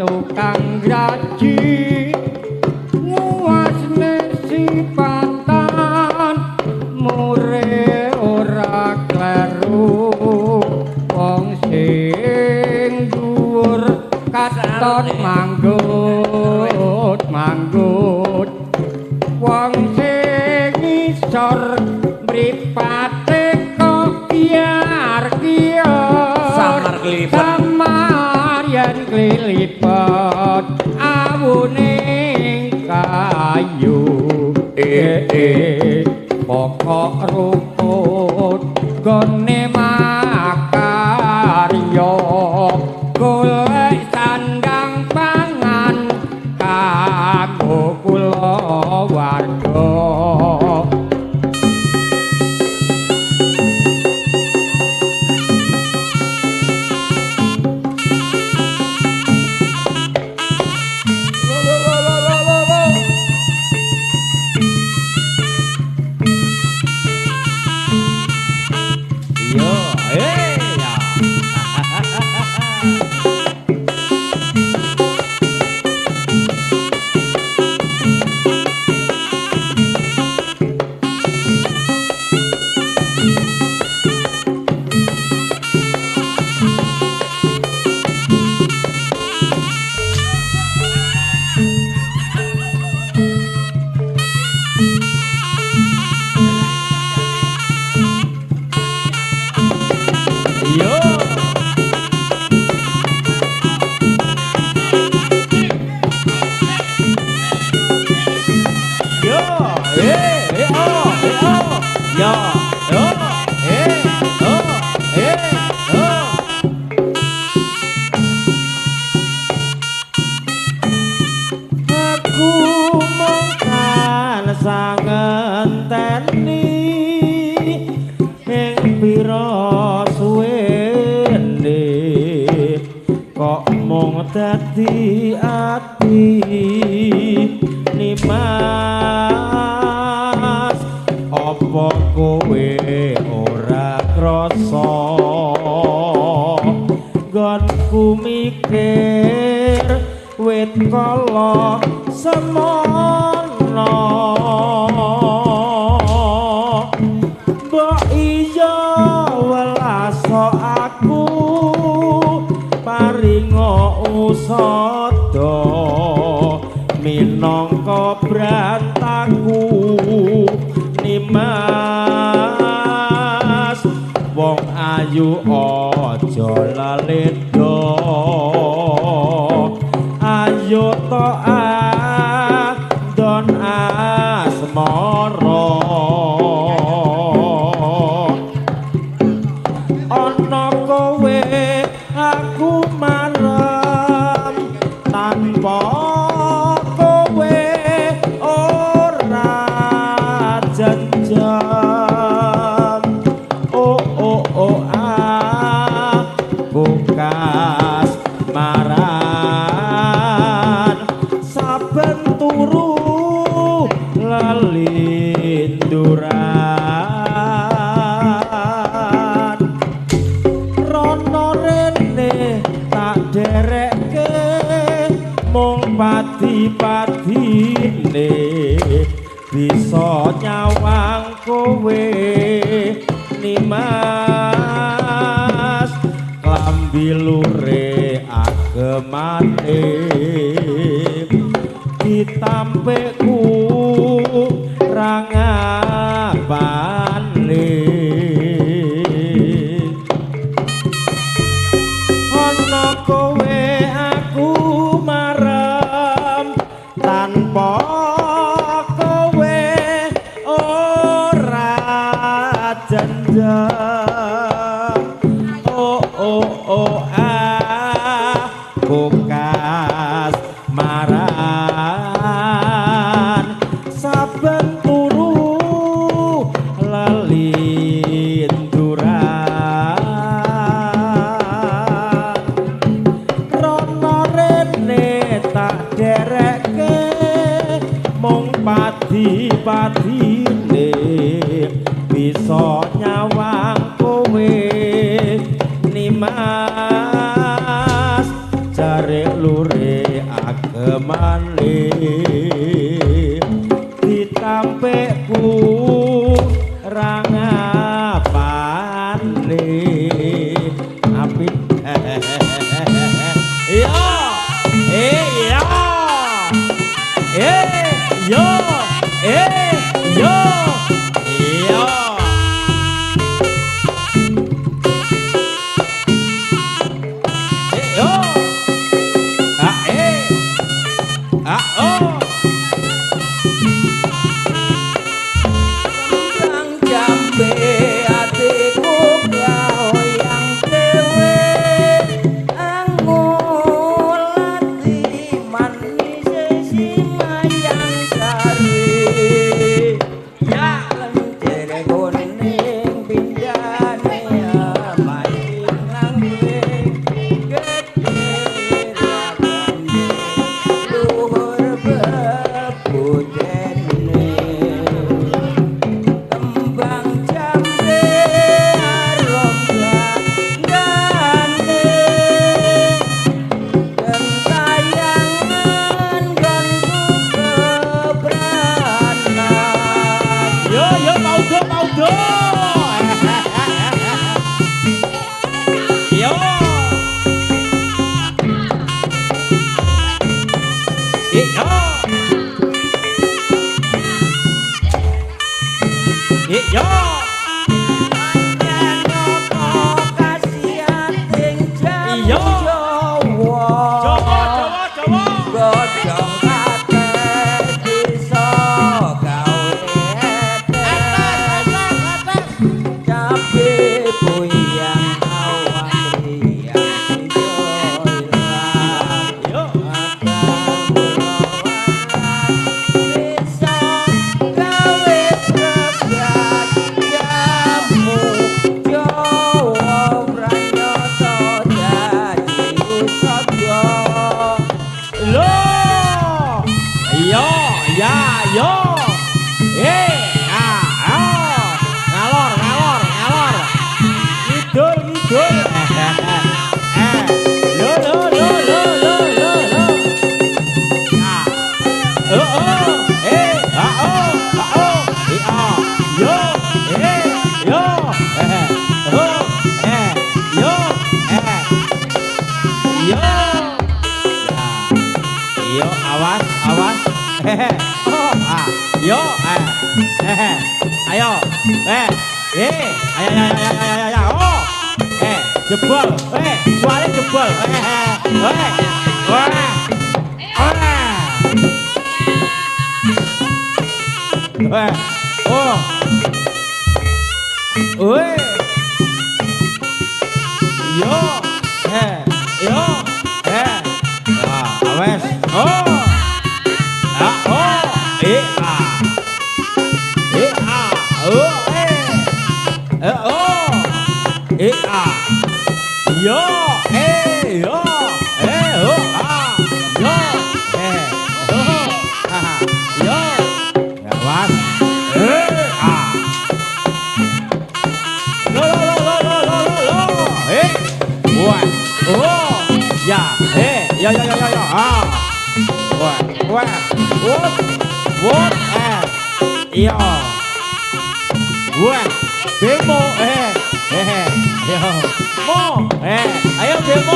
tukang graji nguasne sipatan mure ora kleru wong sing dhuwur katon manggut wong sing isor mripate kok samar yen klilipet awuning kayu pokok ruput gone makarya golek sandang pangan kanggo kula warga. Dadi ati nimas apa kowe ora krasa nggonku mikir wit kala semono mbok iya welaso aku paringa usada minangka brantaku nimas wong ayu aja laleda ayo to don asmara ana kowe aku marem tanpa kowe ora janjam bukas maran saben turu lalinduran rono rene tak derekke mung padi-padine bisa nyawang kowe nimas klambi lure agemane ditampekku rangapane ana kowe aku marem tanpa kowe ora janjam bukas maran saben turu lalinduran rono rene tak derekke mung padi-padine bisa nyawang kowe nimas jare bone api yo yo yo yo yo yo oh Sang jambe atiku goyang dhewe angulati manis simayang sari ya lencere kuning pindane amaing langwe gedhe rabane luhur bebudene kembang jambe arom gandane gentayangan gantu kebranan yo mau do yo yo Yo, awas, awas. Yo, ayo. Ayo. Oh. Jebol. Suaranya jebol. Oh. Yo. Yo. Awes. Oh. Yo, yo, yo, awas, lo, buat, oh, ya, yo, buat, yo, buat, demo, yo, mo, ayo demo,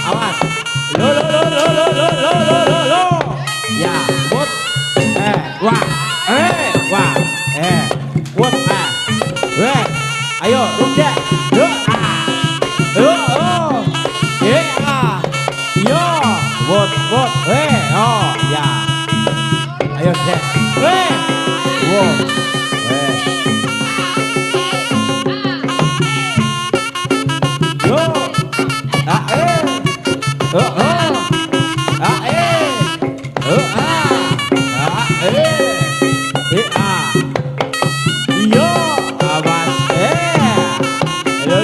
awas, lo, ya, bot, wah, bot, ayo, udah, yo, bot, oh, ya, ayo, wow, yo, yo, awas, lo, yo,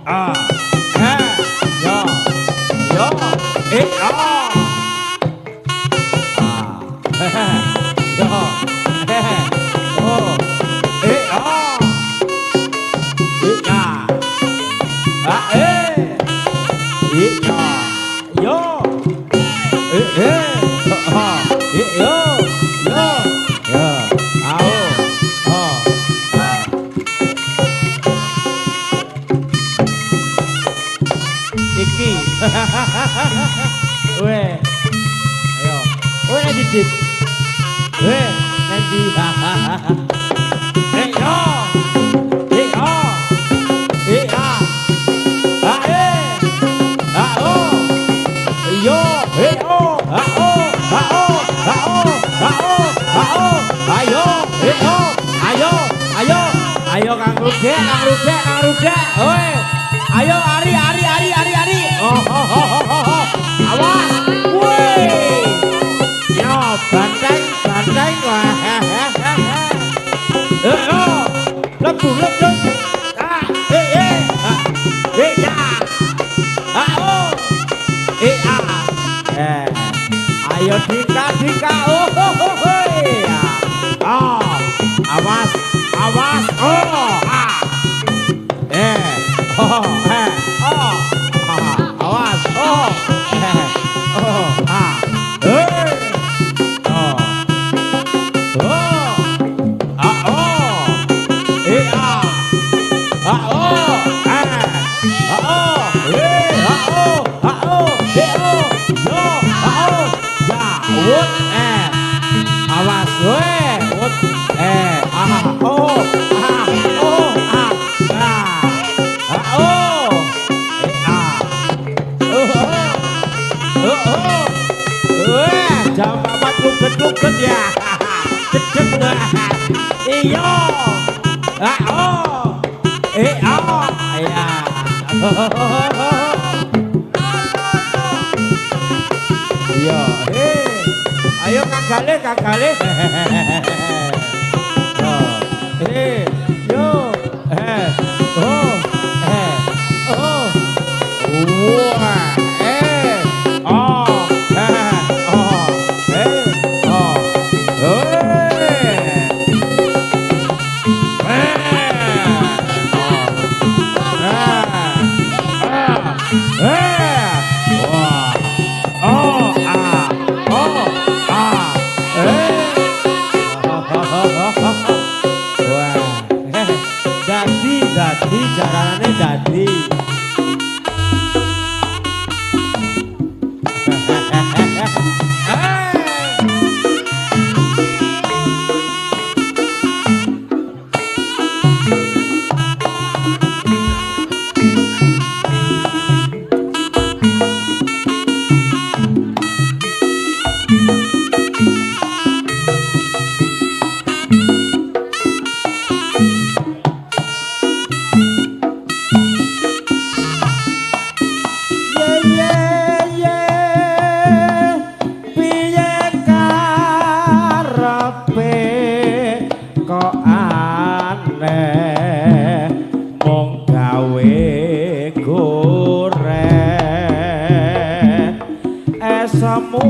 wah, oh. Yo, oh, oh, ya, ya, yo, yo, yo, yo, oh, iki, weh, ayo, weh nanti dit, weh nanti, yo, yo, ayo Kang Rugek, oi, ayo ari, awas, woi, yo banteng, wah, lebung, ya, ayo Dika, awas, awas, awas, jam 4 luget ya, cedek iyo, ya, iya, ayo kagale, yo, dadi jalanane dadi. Semu